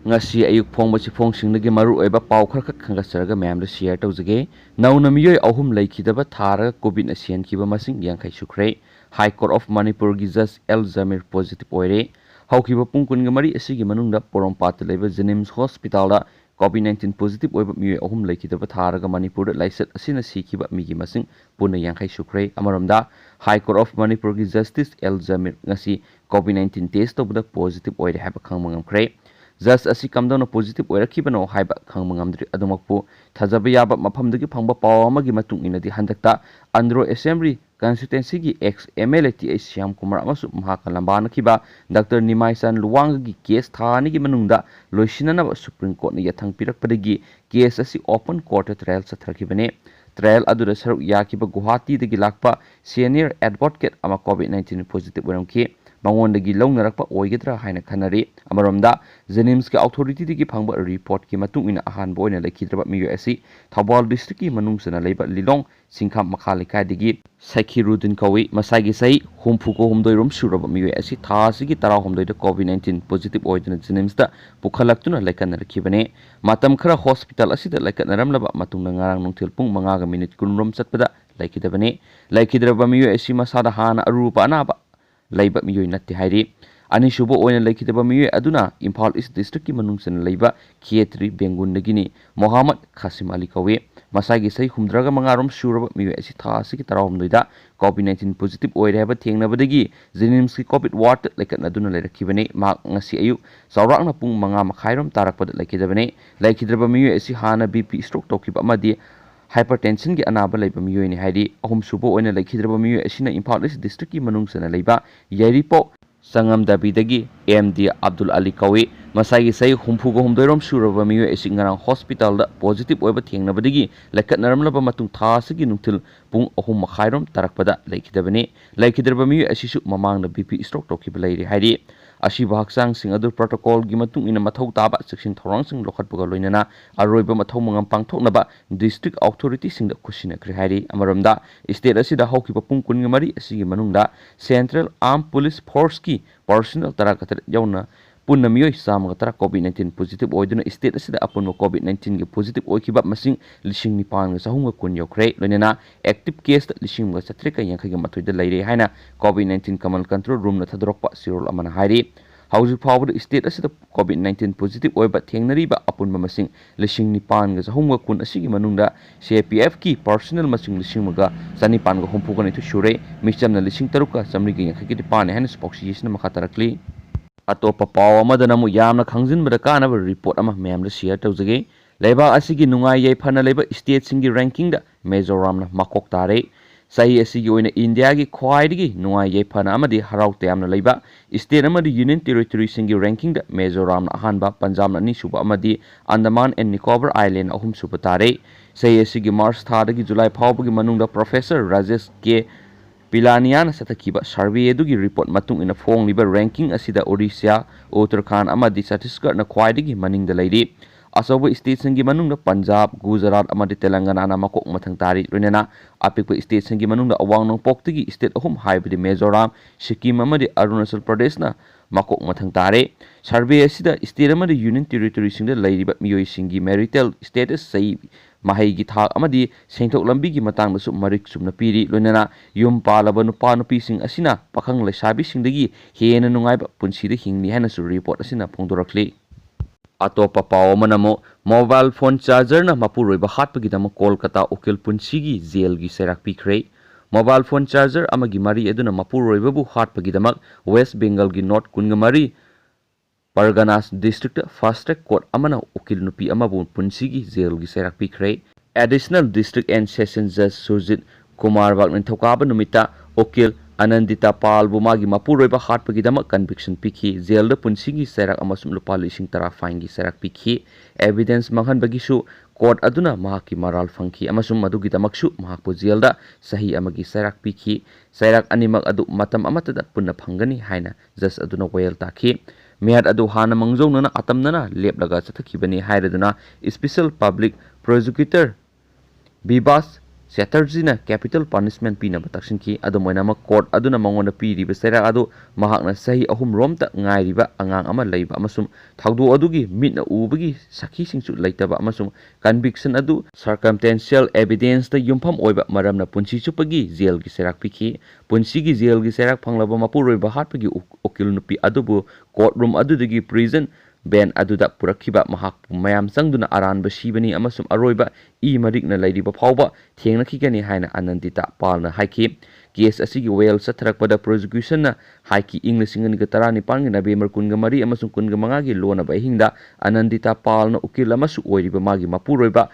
ngasi ayuk phongba chifongsingnagi maru oiba paw khar khak khangasaraga mayamda share tawjage nauna miyoi ahum laikhidaba thara covid na sian kiba masing yankhai sukre high court of manipur gi judge el zamir positive oire haukiba pungkun ga mari asigi manungda porompat leba jenims hospital da COVID-19 positive oiba miyoi ahum laikhidaba tharaga manipur da laisat asina sikiba migi masing puna yankhai sukre amaramda high court of manipur gi justice el zamir ngasi COVID-19 test tawbada positive oire haba khangmangam kre जस असी कमदौना positive ओइरखिबनो हाइबा खंगमंगमद्रि अदुमकपु थाजबा याबा मफमदगी फंगबा पाव अमगी मतुंग इनदि हंदकता अंद्रो असेंबली कंस्टिट्युएंसी की ex MLA T Shyam Kumar अमसु महाका लंबानखिबा डॉक्टर निमाइसन लुवांगगी केस थानिगी मनुंगदा लोइसिननबा सुप्रीम कोर्ट ने यथंग पिरकपदगी केस असी ओपन कोर्ट ट्रायल सथरखिबने ट्रायल अदुदा सरुक याकिबा गुवाहाटी दगी लाकपा सीनियर एडवोकेट अमा कोविड-19 पॉजिटिव ओरमखि मंगोंदगी लौनरकपा ओइगद्रा हाइना खनरी अमरोमदा जेनिम्स के अथॉरिटी दगी फंगबा रिपोर्ट की मतुंग इन अहान बोइना लेखिद्रबा मियो एसी थौबाल डिस्ट्रिक्ट की मनुंगसना लेबा लिलोंग सिंखा मखा लेखाय दगी साइखिरुदिन कवि मसागी सही हुमफुको हुमदोइरोम सुरबा मियो एसी थासिगी तरा हुमदोइदा कोविड-19 पॉजिटिव ओइदना जेनिम्स दा पुखलक्तुना लेखनरखिबने मतम खरा hospital असिदा लेखनरमलबा मतुंग ngarang nungthil pung 5 minute kunrom chatpada laikidabane laikidraba miyo esi masada hana arupa anaba laiba miyo natti hairi ani shubo oina laikidaba miyo aduna Imphal East district ki manungsen laiba Khietri Bengun dagini Mohammed Khasim Ali kawe masagi sai humdraga mangarom suraba miyo esi thasi ki tarawum doida COVID-19 positive oire haba thengnabadagi Jenims ki COVID ward laikatna duna lairakibane mak ngasi ayu sawrakna pung 5 makhairom tarakpada laikidabane laikidraba miyo esi hana BP stroke tokiba amadi hypertension की अनाब लेब मियोइनि हाइदि अहुम सुबो ओइना लेखिद्रबा मियो एसिना Imphal east district की मनुंगसना लेबा यारिपो संगम दाबीदगी MD Abdul Ali कवे मसाई सही हुमफुगो हुमदोइरोम सुरबा मियो एसिंगरां hospital दा positive ओइबा थेंगनबदगी लेखनरमलबा मतुंग थासगी नुंथिल पुंग अहुम मखाइरोम तारकपदा लेखिदबने लेखिद्रबा मियो एसिसु ममांगना BP stroke तोखिबा लेरि हाइदि अशिबा हक्सांग सिंग अदु protocol की मतुंग इन मथौ ताबा section थौरांग सिंग लोखटपगा लोइनना अरोइबा मथौ मंगम पांगथोकनबा district authority सिंग दा खुसिनख्रि हाइरि अमरमदा state असिदा हौकिबा पुंग कुनग मरी असिगी मनुंगदा सेंट्रल आर्म पुलिस फोर्स की पर्सनल तराकतर यौना पुन्ना मियोइ सामगा तरा कोविड-19 पॉजिटिव ओइदुना स्टेट असिदा अपुन कोविड-19 के पॉजिटिव ओइखिबा मसिंग लिसिंग निपांग सहुंगा कुन योख्रे लोइनना एक्टिव केस लिसिंग सत्रिका यांखैगा मथुइदा लैरे हाइना कोविड-19 कमल कंट्रोल रूम न थदरकपा सिरोल अमना हाइरि हौजि फावद स्टेट असिदा कोविड-19 पॉजिटिव ओइबा थेंगनरिबा अपुन मसिंग लिसिंग निपांग सहुंगा कुन असिगी मनुंगदा सीपीएफ की पर्सनल मसिंग लिसिंगगा सनिपांग हुमफुगनि थु सुरे मिचमना लिसिंग तरुका समरिगी यांखैगी दिपाने हाइना स्पोक्सियेसन मखा तरकली अतोपा पाव अमदनमु यामना खंजिनबदा कानबा रिपोर्ट अमा मैमदा शेयर तौजगे लेबा असिगी नुंगाई याइफना लेबा स्टेट सिंगी रैंकिंग दा मिजोरमना मकोक तारे सही असिगी ओइना इंडिया की ख्वाइदगी नुंगाई याइफना अमदि हराउ तयामना लेबा स्टेट अमदि यूनियन टेरिटरी सिंगी रैंकिंग दा मिजोरमना अहानबा पंजाब अनी सुबा अमदि अंडमान एंड निकोबार आइलैंड अहुम सुबा तारे सही असिगी मार्च थादगी जुलाई फावबगी मनुंगदा प्रोफेसर राजेश के पिलानियान सतकीबा सर्वे अदुगी रिपोर्ट मतुंग इन फोंगलिबा रैंकिंग असिदा ओडिशा उत्तराखंड अमदि छत्तीसगढ़ न ख्वाइदगी मनिंगदा लैरि असौब स्टेट संगी मनुंगदा पंजाब गुजरात अमदि तेलंगाना ना मकोक मथंग तारि लोइनना अपिक स्टेट संगी मनुंगदा अवांग नोंपोक्तगी स्टेट अहुम हाइबदि मिजोरम सिक्किम अमदि अरुणाचल प्रदेश ना मकोक मथंग तारे सर्वे असिदा स्टेट अमदि यूनियन टेरिटरी सिंगदा लैरिबा मियोइ सिंगी मैरिटल स्टेटस सही mahai thak amadi sengthok lambi gi matang su marik sumna piri loinana yum palaba nupa nupi sing asina pakhang lesabi singdagi hena nungai ba punsi de hingni hana su report asina phongdorakli atopa paw manamo mobile phone charger na mapuroi ba hatpagi dam kolkata okil punsi gi jail gi serak pikre mobile phone charger amagi mari eduna mapuroi babu hatpagi damak west bengal gi north kungamari Parganas district fast track court amana ukil nupi amabu punsigi jail gi serak pikre additional district and session judge Surjit Kumar Wagnan thokaba numita ukil Anandita Pal bumagi mapuroiba hatpagi dama conviction pikhi jail da punsigi serak amasum lupa lising tara fine gi serak pikhi evidence manghan bagi su court aduna mahaki maral fangki amasum madugi damaksu mahakpu jail da sahi amagi serak pikhi serak animak adu matam amatada punna phangani haina judge aduna wayel takhi Mehad adu hana mangjonana atamnana lepdaga chathakibani hairaduna special public prosecutor Bibas ꯆꯦꯇꯔꯖꯤꯅ capital punishment ꯄꯤꯅꯕ ꯇꯛꯁꯤꯟꯈꯤ꯫ ꯑꯗꯨꯝ ꯑꯣꯏꯅꯃꯛ coat ꯑꯗꯨꯅ ꯃꯉꯣꯟꯗ ꯄꯤꯔꯤꯕ ꯆꯩꯔꯥꯛ ꯑꯗꯨ ꯃꯍꯥꯛꯅ ꯆꯍꯤ 3 ꯔꯣꯝꯇ ꯉꯥꯏꯔꯤꯕ ꯑꯉꯥꯡ ꯑꯃ ꯂꯩꯕ ꯑꯃꯁꯨꯡ ꯊꯧꯗꯣꯛ ꯑꯗꯨꯒꯤ ꯃꯤꯠꯅ ꯎꯕꯒꯤ ꯁꯥꯈꯤꯁꯤꯡꯁꯨ ꯂꯩꯇꯕ ꯑꯃꯁꯨꯡ ꯀꯟꯚꯤꯛꯁꯟ ꯑꯗꯨ ꯁꯔꯀꯝꯁꯇꯦꯟꯁꯤꯌꯦꯜ ꯑꯦꯚꯤꯗꯦꯟꯁꯇ ꯌꯨꯝꯐꯝ ꯑꯣꯏꯕ ꯃꯔꯝꯅ ꯄꯨꯟꯁꯤ ꯆꯨꯞꯄꯒꯤ ꯖꯦꯜꯒꯤ ꯆꯩꯔꯥꯛ ꯄꯤꯈꯤ꯫ ꯄꯨꯟꯁꯤꯒꯤ ꯖꯦꯜꯒꯤ ꯆꯩꯔꯥꯛ ꯐꯪꯂꯕ ꯃꯄꯨꯔꯣꯏꯕ ꯍꯥꯠꯄꯒꯤ ꯎꯀꯤꯜ ꯅꯨꯄꯤ ꯑꯗꯨꯕꯨ ꯀꯣꯔꯠꯔꯨꯝ ꯑꯗꯨꯗꯒꯤ ꯄ꯭ꯔꯤꯖꯟ ꯕꯦꯟ ꯑꯗꯨꯗ ꯄꯨꯔꯛꯈꯤꯕ ꯃꯍꯥꯛꯄꯨ ꯃꯌꯥꯝ ꯆꯪꯗꯨꯅ ꯑꯔꯥꯟꯕ ꯁꯤꯕꯅꯤ ꯑꯃꯁꯨꯡ ꯑꯔꯣꯏꯕ ꯃꯔꯤꯛꯅ ꯂꯩꯔꯤꯕ ꯐꯥꯎꯕ ꯊꯦꯡꯅꯈꯤꯒꯅꯤ ꯍꯥꯏꯅ ꯑꯅꯟꯗꯤꯇꯥ ꯄꯥꯜꯅ ꯍꯥꯏꯈꯤ꯫ ꯀꯦꯁ ꯑꯁꯤꯒꯤ ꯋꯥꯌꯦꯜ ꯆꯠꯊꯔꯛꯄꯗ ꯄ꯭ꯔꯣꯁꯤꯀ꯭ꯌꯨꯁꯟꯅ ꯍꯥꯏꯈꯤ ꯏꯪ 2019ꯒꯤ ꯅꯕꯦꯝꯕꯔ 23 ꯑꯃꯁꯨꯡ 25ꯒꯤ ꯂꯣꯟꯅꯕ ꯑꯍꯤꯡꯗ ꯑꯅꯟꯗꯤꯇꯥ ꯄꯥꯜꯅ ꯎꯀꯤꯜ ꯑꯃꯁꯨ ꯑꯣꯏꯔꯤꯕ ꯃꯥꯒꯤ ꯃꯄꯨꯔꯣꯏꯕ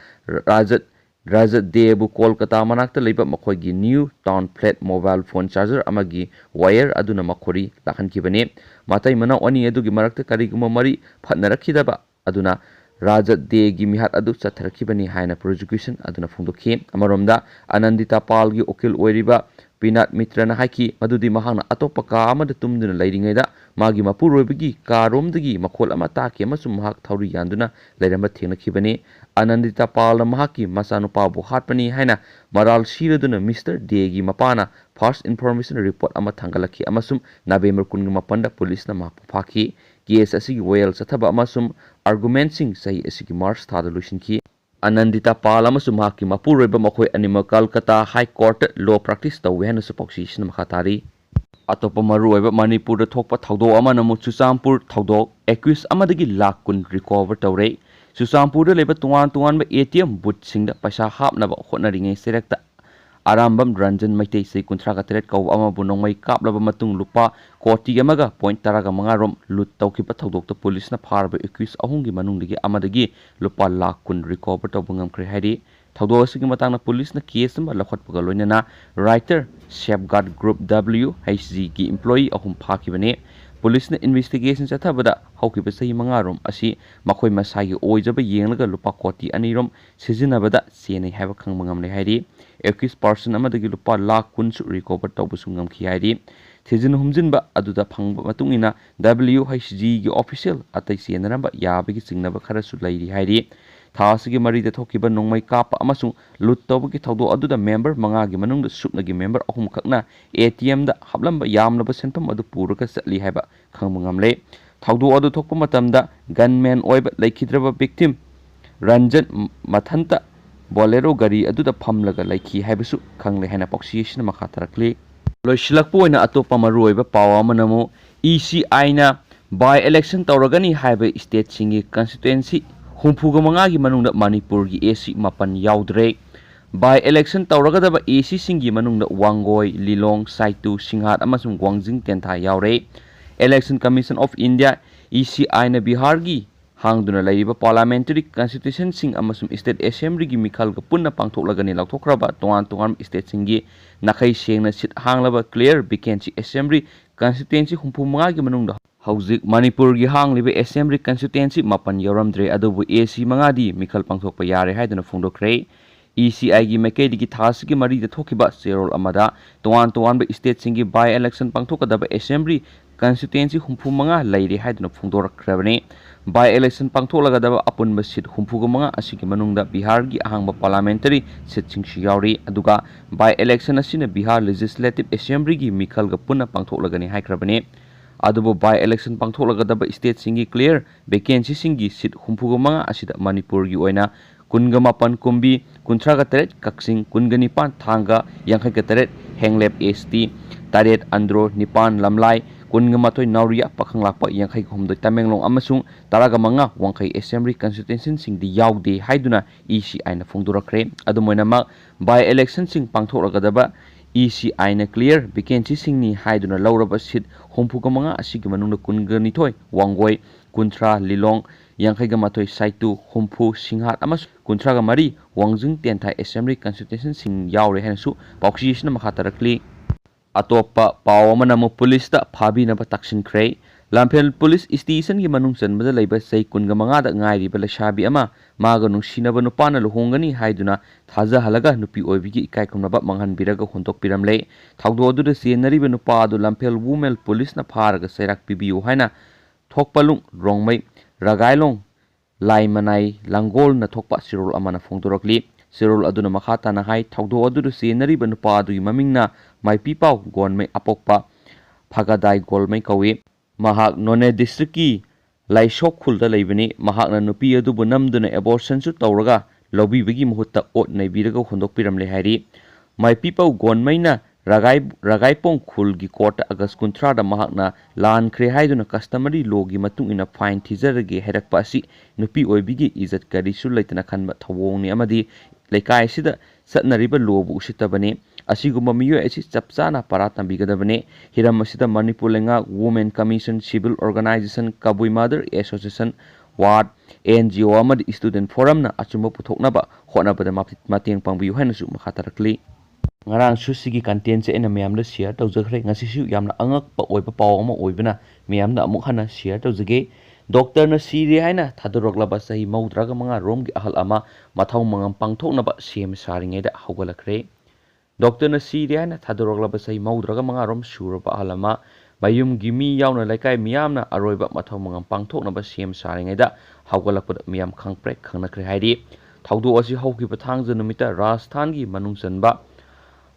ꯔꯥꯖꯠ ꯗꯦꯕꯨ ꯀꯣꯜꯀꯇꯥ ꯃꯅꯥꯛꯇ ꯂꯩꯕ ꯃꯈꯣꯏꯒꯤ new town flat mobile phone charger ꯑꯃꯒꯤ ꯋꯥꯌꯔ ꯑꯗꯨꯅ ꯃꯈꯣꯔꯤ ꯂꯥꯛꯍꯟꯈꯤꯕꯅꯤ꯫ ꯃꯇꯩ ꯃꯅꯥꯎ ꯑꯅꯤ ꯑꯗꯨꯒꯤ ꯃꯔꯛꯇ ꯀꯔꯤꯒꯨꯝꯕ ꯃꯔꯤ ꯐꯠꯅꯔꯛꯈꯤꯗꯕ ꯑꯗꯨꯅ ꯔꯥꯖꯠ ꯗꯦꯒꯤ ꯃꯤꯍꯥꯠ ꯑꯗꯨ ꯆꯠꯊꯔꯛꯈꯤꯕꯅꯤ ꯍꯥꯏꯅ ꯄ꯭ꯔꯣꯁꯤꯀ꯭ꯌꯨꯁꯟ ꯑꯗꯨꯅ ꯐꯣꯡꯗꯣꯛꯈꯤ꯫ ꯑꯃꯔꯣꯝꯗ ꯑꯅꯟꯗꯤꯇꯥ ꯄꯥꯜꯒꯤ ꯎꯀꯤꯜ ꯑꯣꯏꯔꯤꯕ ꯄꯤꯅꯥꯠ ꯃꯤꯇ꯭ꯔꯅ ꯍꯥꯏꯈꯤ ꯃꯗꯨꯗꯤ ꯃꯍꯥꯛꯅ ꯑꯇꯣꯞꯄ ꯀꯥ ꯑꯃꯗ ꯇꯨꯝꯗꯨꯅ ꯂꯩꯔꯤꯉꯩꯗ ꯃꯥꯒꯤ ꯃꯄꯨꯔꯣꯏꯕꯒꯤ ꯀꯥꯔꯣꯝꯗꯒꯤ ꯃꯈꯣꯜ ꯑꯃ ꯇꯥꯈꯤ ꯑꯃꯁꯨꯡ ꯃꯍꯥꯛ ꯊꯧꯔꯤ ꯌꯥꯟꯗꯨꯅ ꯂꯩꯔꯝꯕ ꯊꯦꯡꯅꯈꯤꯕꯅꯤ꯫ ꯑꯅꯟꯗꯤꯇꯥ ꯄꯥꯜꯅ ꯃꯍꯥꯛꯀꯤ ꯃꯆꯥꯅꯨꯄꯥꯕꯨ ꯍꯥꯠꯄꯅꯤ ꯍꯥꯏꯅ ꯃꯔꯥꯜ ꯁꯤꯔꯗꯨꯅ ꯃꯤꯁꯇꯔ ꯗꯦꯒꯤ ꯃꯄꯥꯅ ꯐꯥꯔꯁꯠ ꯏꯟꯐꯣꯔꯃꯦꯁꯟ ꯔꯤꯄꯣꯔꯠ ꯑꯃ ꯊꯥꯡꯒꯠꯂꯛꯈꯤ ꯑꯃꯁꯨꯡ ꯅꯕꯦꯝꯕꯔ 28ꯗ ꯄꯨꯂꯤꯁꯅ ꯃꯍꯥꯛꯄꯨ ꯐꯥꯈꯤ꯫ ꯀꯦꯁ ꯑꯁꯤꯒꯤ ꯋꯥꯌꯦꯜ ꯆꯠꯊꯕ ꯑꯃꯁꯨꯡ ꯑꯥꯔꯒꯨꯃꯦꯟꯠꯁꯤꯡ ꯆꯍꯤ ꯑꯁꯤꯒꯤ ꯃꯥꯔꯆ ꯊꯥꯗ ꯂꯣꯏꯁꯤꯟꯈꯤ꯫ ꯑꯅꯟꯗꯤꯇꯥ ꯄꯥꯜ ꯑꯃꯁꯨꯡ ꯃꯍꯥꯛꯀꯤ ꯃꯄꯨꯔꯣꯏꯕ ꯃꯈꯣꯏ ꯑꯅꯤꯃꯛ ꯀꯜꯀꯇꯥ ꯍꯥꯏ ꯀꯣꯔꯠꯇ ꯂꯣ ꯄ꯭ꯔꯦꯛꯇꯤꯁ ꯇꯧꯏ ꯍꯥꯏꯅꯁꯨ ꯄꯥꯎꯆꯦꯁꯤꯡꯅ ꯃꯈꯥ ꯇꯥꯔꯤ꯫ ꯑꯇꯣꯞꯄ ꯃꯔꯨꯑꯣꯏꯕ ꯃꯅꯤꯄꯨꯔꯗ ꯊꯣꯛꯄ ꯊꯧꯗꯣꯛ ꯑꯃꯅ ꯑꯃꯨꯛ ꯆꯨꯔꯆꯥꯟꯄꯨꯔ ꯊꯧꯗꯣꯛ ꯑꯦꯀ꯭ꯌꯨꯖ ꯑꯃꯗꯒꯤ ꯂꯥꯈ 10 ꯔꯤꯀꯣꯚꯔ ꯇꯧꯔꯦ꯫ ꯆꯨꯔꯆꯥꯟꯄꯨꯔꯗ ꯂꯩꯕ ꯇꯣꯉꯥꯟ ꯇꯣꯉꯥꯟꯕ ATM ꯕꯨꯊꯁꯤꯡꯗ ꯄꯩꯁꯥ ꯍꯥꯞꯅꯕ ꯍꯣꯠꯅꯔꯤꯉꯩ ꯆꯩꯔꯛꯇ ꯑꯔꯥꯝꯕꯝ ꯔꯟꯖꯟ ꯃꯩꯇꯩ ꯆꯍꯤ 38 ꯀꯧꯕ ꯑꯃꯕꯨ ꯅꯣꯡꯃꯩ ꯀꯥꯞꯂꯕ ꯃꯇꯨꯡ ꯂꯨꯄꯥ ꯀꯣꯇꯤ ꯑꯃꯒ .15 ꯔꯣꯝ ꯂꯨꯠ ꯇꯧꯈꯤꯕ ꯊꯧꯗꯣꯛꯇ ꯄꯨꯂꯤꯁꯅ ꯐꯥꯔꯕ ꯑꯦꯀ꯭ꯌꯨꯖ 3ꯒꯤ ꯃꯅꯨꯡꯗꯒꯤ ꯑꯃꯗꯒꯤ ꯂꯨꯄꯥ ꯂꯥꯈ 10 ꯔꯤꯀꯣꯚꯔ ꯇꯧꯕ ꯉꯝꯈ꯭ꯔꯦ ꯍꯥꯏꯔꯤ꯫ ꯊꯧꯗꯣꯛ ꯑꯁꯤꯒꯤ ꯃꯇꯥꯡꯗ ꯄꯨꯂꯤꯁꯅ ꯀꯦꯁ ꯑꯃ ꯂꯧꯈꯠꯄꯒ ꯂꯣꯏꯅꯅ ꯔꯥꯏꯇꯔ ꯁꯦꯐꯒꯥꯔꯗ ꯒ꯭ꯔꯨꯞ WHGꯒꯤ ꯏꯝꯄ꯭ꯂꯣꯌꯤ 3 ꯐꯥꯈꯤꯕꯅꯤ꯫ ꯄꯨꯂꯤꯁꯅ ꯏꯟꯚꯦꯁꯇꯤꯒꯦꯁꯟ ꯆꯠꯊꯕꯗ ꯍꯧꯈꯤꯕ ꯆꯍꯤ 5 ꯔꯣꯝ ꯑꯁꯤ ꯃꯈꯣꯏ ꯃꯁꯥꯒꯤ ꯑꯣꯏꯖꯕ ꯌꯦꯡꯂꯒ ꯂꯨꯄꯥ ꯀꯣꯇꯤ 2 ꯔꯣꯝ ꯁꯤꯖꯤꯟꯅꯕꯗ ꯆꯦꯟꯅꯩ ꯍꯥꯏꯕ ꯈꯪꯕ ꯉꯝꯂꯦ ꯍꯥꯏꯔꯤ꯫ ꯑꯦꯀ꯭ꯌꯨꯖ ꯄꯔꯁꯟ ꯑꯃꯗꯒꯤ ꯂꯨꯄꯥ ꯂꯥꯈ 10ꯁꯨ ꯔꯤꯀꯣꯚꯔ ꯇꯧꯕꯁꯨ ꯉꯝꯈꯤ ꯍꯥꯏꯔꯤ꯫ ꯊꯤꯖꯤꯟ ꯍꯨꯝꯖꯤꯟꯕ ꯑꯗꯨꯗ ꯐꯪꯕ ꯃꯇꯨꯡꯏꯟꯅ WHGꯒꯤ ꯑꯣꯐꯤꯁꯤꯌꯦꯜ ꯑꯇꯩ ꯆꯦꯟꯅꯔꯝꯕ ꯌꯥꯕꯒꯤ ꯆꯤꯡꯅꯕ ꯈꯔꯁꯨ ꯂꯩꯔꯤ ꯍꯥꯏꯔꯤ꯫ ꯊꯥ ꯑꯁꯤꯒꯤ 4ꯗ ꯊꯣꯛꯈꯤꯕ ꯅꯣꯡꯃꯩ ꯀꯥꯞꯄ ꯑꯃꯁꯨꯡ ꯂꯨꯠ ꯇꯧꯕꯒꯤ ꯊꯧꯗꯣꯛ ꯑꯗꯨꯗ ꯃꯦꯝꯕꯔ 5ꯒꯤ ꯃꯅꯨꯡꯗ ꯁꯨꯞꯅꯒꯤ ꯃꯦꯝꯕꯔ 3 ꯈꯛꯅ ATMꯗ ꯍꯥꯞꯂꯝꯕ ꯌꯥꯝꯂꯕ ꯁꯦꯟꯐꯝ ꯑꯗꯨ ꯄꯨꯔꯒ ꯆꯠꯂꯤ ꯍꯥꯏꯕ ꯈꯪꯕ ꯉꯝꯂꯦ꯫ ꯊꯧꯗꯣꯛ ꯑꯗꯨ ꯊꯣꯛꯄ ꯃꯇꯝꯗ ꯒꯟꯃꯦꯟ ꯑꯣꯏꯕ ꯂꯩꯈꯤꯗ꯭ꯔꯕ ꯚꯤꯛꯇꯤꯝ ꯔꯟꯖꯟ ꯃꯊꯟꯇ ꯕꯣꯂꯦꯔꯣ ꯒꯥꯔꯤ ꯑꯗꯨꯗ ꯐꯝꯂꯒ ꯂꯩꯈꯤ ꯍꯥꯏꯕꯁꯨ ꯈꯪꯂꯦ ꯍꯥꯏꯅ ꯄꯥꯎꯆꯦ ꯑꯁꯤꯅ ꯃꯈꯥ ꯇꯥꯔꯛꯂꯤ꯫ ꯂꯣꯏꯁꯤꯜꯂꯛꯄ ꯑꯣꯏꯅ ꯑꯇꯣꯞꯄ ꯃꯔꯨꯑꯣꯏꯕ ꯄꯥꯎ ꯑꯃꯅ ꯑꯃꯨꯛ ECIꯅ ꯕꯥꯏ ꯏꯂꯦꯛꯁꯟ ꯇꯧꯔꯒꯅꯤ ꯍꯥꯏꯕ ꯁ꯭ꯇꯦꯠꯁꯤꯡꯒꯤ ꯀꯟꯁꯇꯤꯇꯨꯑꯦꯟꯁꯤ 35ꯒꯤ ꯃꯅꯨꯡꯗ ꯃꯅꯤꯄꯨꯔꯒꯤ AC 9 ꯌꯥꯎꯗ꯭ꯔꯦ꯫ ꯕꯥꯏ ꯏꯂꯦꯛꯁꯟ ꯇꯧꯔꯒꯗꯕ ACꯁꯤꯡꯒꯤ ꯃꯅꯨꯡꯗ ꯋꯥꯡꯒꯣꯏ, ꯂꯤꯂꯣꯡ, ꯁꯥꯏꯇꯨ, ꯁꯤꯡꯍꯥꯠ ꯑꯃꯁꯨꯡ ꯋꯥꯡꯖꯤꯡ ꯇꯦꯟꯊꯥ ꯌꯥꯎꯔꯦ꯫ ꯏꯂꯦꯛꯁꯟ ꯀꯝꯃꯤꯁꯟ ꯑꯣꯐ ꯏꯟꯗꯤꯌꯥ ECIꯅ ꯕꯤꯍꯥꯔꯒꯤ ꯍꯥꯡꯗꯨꯅ ꯂꯩꯔꯤꯕ ꯄꯥꯔꯂꯤꯌꯥꯃꯦꯟꯇꯔꯤ ꯀꯟꯁꯇꯤꯇ꯭ꯌꯨꯁꯟꯁꯤꯡ ꯑꯃꯁꯨꯡ ꯁ꯭ꯇꯦꯠ ꯑꯦꯁꯦꯝꯕ꯭ꯂꯤꯒꯤ ꯃꯤꯈꯜꯒ ꯄꯨꯟꯅ ꯄꯥꯡꯊꯣꯛꯂꯒꯅꯤ ꯂꯧꯊꯣꯛꯈ꯭ꯔꯕ ꯇꯣꯉꯥꯟ ꯇꯣꯉꯥꯟꯕ ꯁ꯭ꯇꯦꯠꯁꯤꯡꯒꯤ ꯅꯥꯈꯩ ꯁꯦꯡꯅ ꯁꯤꯠ ꯍꯥꯡꯂꯕ ꯀ꯭ꯂꯤꯌꯔ ꯚꯦꯀꯦꯟꯁꯤ ꯑꯦꯁꯦꯝꯕ꯭ꯂꯤ ꯀꯟꯁꯇꯤꯇ꯭ꯌꯨꯑꯦꯟꯁꯤ 35ꯒꯤ ꯃꯅꯨꯡꯗ ꯍꯧꯖꯤꯛ ꯃꯅꯤꯄꯨꯔꯒꯤ ꯍꯥꯡꯂꯤꯕ ꯑꯦꯁꯦꯝꯕ꯭ꯂꯤ ꯀꯟꯁꯇꯤꯇ꯭ꯌꯨꯑꯦꯟꯁꯤ 9 ꯌꯥꯎꯔꯝꯗ꯭ꯔꯦ ꯑꯗꯨꯕꯨ AC 5ꯗꯤ ꯃꯤꯈꯜ ꯄꯥꯡꯊꯣꯛꯄ ꯌꯥꯔꯦ ꯍꯥꯏꯗꯨꯅ ꯐꯣꯡꯗꯣꯛꯈ꯭ꯔꯦ꯫ ECIꯒꯤ ꯃꯥꯏꯀꯩꯗꯒꯤ ꯊꯥ ꯑꯁꯤꯒꯤ 4ꯗ ꯊꯣꯛꯈꯤꯕ ꯆꯦꯔꯣꯜ ꯑꯃꯗ ꯇꯣꯉꯥꯟ ꯇꯣꯉꯥꯟꯕ ꯁ꯭ꯇꯦꯠꯁꯤꯡꯒꯤ ꯕꯥꯏ ꯏꯂꯦꯛꯁꯟ ꯄꯥꯡꯊꯣꯛꯀꯗꯕ ꯑꯦꯁꯦꯝꯕ꯭ꯂꯤ ꯀꯟꯁꯇꯤꯇ꯭ꯌꯨꯑꯦꯟꯁꯤ 35 ꯂꯩꯔꯦ ꯍꯥꯏꯗꯨꯅ ꯐꯣꯡꯗꯣꯔꯛꯈ꯭ꯔꯕꯅꯤ꯫ ꯕꯥꯏ ꯏꯂꯦꯛꯁꯟ ꯄꯥꯡꯊꯣꯛꯂꯒꯗꯕ ꯑꯄꯨꯟꯕ ꯁꯤꯠ 35 ꯑꯁꯤꯒꯤ ꯃꯅꯨꯡꯗ ꯕꯤꯍꯥꯔꯒꯤ ꯑꯍꯥꯡꯕ ꯄꯥꯔꯂꯤꯌꯥꯃꯦꯟꯇꯔꯤ ꯁꯤꯠꯁꯤꯡꯁꯨ ꯌꯥꯎꯔꯤ ꯑꯗꯨꯒ ꯕꯥꯏ ꯏꯂꯦꯛꯁꯟ ꯑꯁꯤꯅ ꯕꯤꯍꯥꯔ ꯂꯦꯖꯤꯁꯂꯦꯇꯤꯚ ꯑꯦꯁꯦꯝꯕ꯭ꯂꯤꯒꯤ ꯃꯤꯈꯜꯒ ꯄꯨꯟꯅ ꯄꯥꯡꯊꯣꯛꯂꯒꯅꯤ ꯍꯥꯏꯈ꯭ꯔꯕꯅꯤ꯫ ꯑꯗꯨꯕꯨ ꯕꯥꯏ ꯏꯂꯦꯛꯁꯟ ꯄꯥꯡꯊꯣꯛꯂꯒꯗꯕ ꯁ꯭ꯇꯦꯠꯁꯤꯡꯒꯤ ꯀ꯭ꯂꯤꯌꯔ ꯚꯦꯀꯦꯟꯁꯤꯁꯤꯡꯒꯤ ꯁꯤꯠ 35 ꯑꯁꯤꯗ ꯃꯅꯤꯄꯨꯔꯒꯤ ꯑꯣꯏꯅ 19 ꯀꯨꯝꯕꯤ, 38 ꯀꯛꯆꯤꯡ, 19 ꯊꯥꯡꯒ, 58 ꯍꯦꯡꯂꯦꯞ ST, 7 ꯑꯟꯗ꯭ꯔꯣ, 9 ꯂꯝꯂꯥꯏ, 12 ꯅꯥꯎꯔꯤꯌꯥ ꯄꯥꯈꯪꯂꯥꯛꯄ, 59 ꯇꯃꯦꯡꯂꯣꯡ ꯑꯃꯁꯨꯡ 15 ꯋꯥꯡꯈꯩ ꯑꯦꯁꯦꯝꯕ꯭ꯂꯤ ꯀꯟꯁꯇꯤꯇ꯭ꯌꯨꯑꯦꯟꯁꯤꯁꯤꯡꯗꯤ ꯌꯥꯎꯗꯦ ꯍꯥꯏꯗꯨꯅ ECIꯅ ꯐꯣꯡꯗꯣꯔꯛꯈ꯭ꯔꯦ꯫ ꯑꯗꯨꯝ ꯑꯣꯏꯅꯃꯛ ꯕꯥꯏ ꯏꯂꯦꯛꯁꯟꯁꯤꯡ ꯄꯥꯡꯊꯣꯛꯂꯒꯗꯕ ECIꯅ ꯀ꯭ꯂꯤꯌꯔ ꯚꯦꯀꯦꯟꯁꯤꯁꯤꯡꯅꯤ ꯍꯥꯏꯗꯨꯅ ꯂꯧꯔꯕ ꯁꯤꯠ 35 ꯑꯁꯤꯒꯤ ꯃꯅꯨꯡꯗ 22 ꯋꯥꯡꯒꯣꯏ, 30 ꯂꯤꯂꯣꯡ, 51 ꯁꯥꯏꯇꯨ, 70 ꯁꯤꯡꯍꯥꯠ ꯑꯃꯁꯨꯡ 33 ꯋꯥꯡꯖꯤꯡ ꯇꯦꯟꯊꯥ ꯑꯦꯁꯦꯝꯕ꯭ꯂꯤ ꯀꯟꯁꯇꯤꯇ꯭ꯌꯨꯑꯦꯟꯁꯤꯁꯤꯡ ꯌꯥꯎꯔꯦ ꯍꯥꯏꯅꯁꯨ ꯄꯥꯎꯆꯦ ꯑꯁꯤꯅ ꯃꯈꯥ ꯇꯥꯔꯛꯂꯤ꯫ ꯑꯇꯣꯞꯄ ꯄꯥꯎ ꯑꯃꯅ ꯑꯃꯨꯛ ꯄꯨꯂꯤꯁꯇ ꯐꯥꯕꯤꯅꯕ ꯇꯛꯁꯤꯟꯈ꯭ꯔꯦ꯫ ꯂꯝꯐꯦꯜ ꯄꯨꯂꯤꯁ ꯁ꯭ꯇꯦꯁꯟꯒꯤ ꯃꯅꯨꯡ ꯆꯟꯕꯗ ꯂꯩꯕ ꯆꯍꯤ 25ꯗ ꯉꯥꯏꯔꯤꯕ ꯂꯩꯁꯥꯕꯤ ꯑꯃ ꯃꯥꯒ ꯅꯨꯡꯁꯤꯅꯕ ꯅꯨꯄꯥꯅ ꯂꯨꯍꯣꯡꯒꯅꯤ ꯍꯥꯏꯗꯨꯅ ꯊꯥꯖꯍꯜꯂꯒ ꯅꯨꯄꯤ ꯑꯣꯏꯕꯤꯒꯤ ꯏꯀꯥꯏꯈꯨꯝꯅꯕ ꯃꯥꯡꯍꯟꯕꯤꯔꯒ ꯍꯨꯟꯗꯣꯛꯄꯤꯔꯝꯂꯦ꯫ ꯊꯧꯗꯣꯛ ꯑꯗꯨꯗ ꯆꯦꯟꯅꯔꯤꯕ ꯅꯨꯄꯥ ꯑꯗꯨ ꯂꯝꯐꯦꯜ ꯋꯨꯃꯦꯟ ꯄꯨꯂꯤꯁꯅ ꯐꯥꯔꯒ ꯆꯩꯔꯥꯛ ꯄꯤꯕꯤꯌꯨ ꯍꯥꯏꯅ ꯊꯣꯛꯄꯂꯨꯡ, ꯔꯣꯡꯃꯩ, ꯔꯒꯥꯏꯂꯣꯡ, ꯂꯥꯏꯃꯅꯥꯏ, ꯂꯥꯡꯒꯣꯜꯅ ꯊꯣꯛꯄ ꯆꯦꯔꯣꯜ ꯑꯃꯅ ꯐꯣꯡꯗꯣꯔꯛꯂꯤ꯫ Sirol aduna makha tana hai thaudo adu senariba nupa adu mamingna Maipipau Gonmei Apokpa Phagadai Golmei kawi mahak None district ki Laishok khulda leibani mahakna nupi adubu namduna abortion su tawraga lobibagi muhutta ot naibiraga hondokpiramle hairi Maipipau Gonmeina Ragaipong khulgi court August 13 da mahakna lan khre haiduna customary law gi matung ina fine thizarage herakpa asi nupi oibigi izat kari su leitana khanba thawongni amadi lekai sida satnariba law bu usitabani asiguma miyo asi chapchana para tambigadabane hiram asida Manipur lenga Women Commission Civil Organization Kabui Mother Association Ward NGO amadi student forum na achumba puthoknaba honabada mateng pangbiyu hainasu makhatarakli ngarang susigi content se ena miyamda share tawjakhre ngasisu yamna angakpa oiba paw ama oibana miyamda amuk hana share tawjage doctor na siri haina thadoroklaba sahi maudraga manga romgi ahal ama mathau mangam pangthoknaba sem saringeda hawgalakre doctor na siri haina thadoroklaba sahi maudraga manga rom suraba ahal ama bayum gimi yauna laikai miyamna aroiba mathau mangam pangthoknaba sem saringeda hawgalakpada miyam khangpre khangnakre haidi thawdu asi hawkiba thangja numita Rajasthan gi manungsanba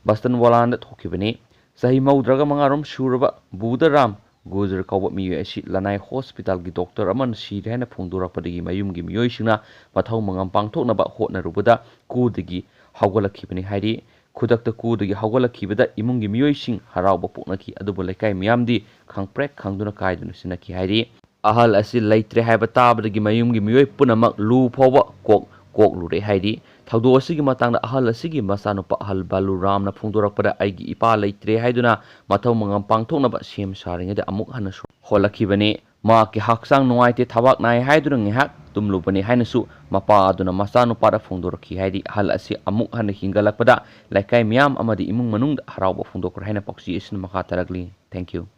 Bastan Walan Tokibani, Sahi Maudraga Mangarum Shuraba, Budaram, Guzer Kawa Miyashi, Lanai Hospital, the doctor Aman Shi Hana Pundura Padigi, Mayum Gimyoshina, Matau Mangam Pangtona Hotna Rubuda, Kudigi, Hawala Kibani Heidi, Kudakta Kudigi, Hawala Kibada, Imungi Myoshing, Haraba Punaki, Adubalekai Miamdi, Kangprek, Kangduna Kaidun Sinaki Heidi, Ahal Asil Laitre Habatab, the Mayum Gimyo Punamak, Lu Powa, Kok Lure Heidi. Thaudo asigi matangda ahal asigi masanupa ahal Baluram na phungdorakpada aigi ipa leitre haiduna mathau mangam pangthoknaba sem saringeda amuk hanasu holakhibani ma ki haksang nuaite thabak nai haiduna ngehak tumlubani hainasu mapa aduna masanupa da phungdorakhi haidi ahal asi amuk hana hingalakpada laikai miyam amadi imung manungda harauba phungdokra haina paksi isin makha taragli. Thank you.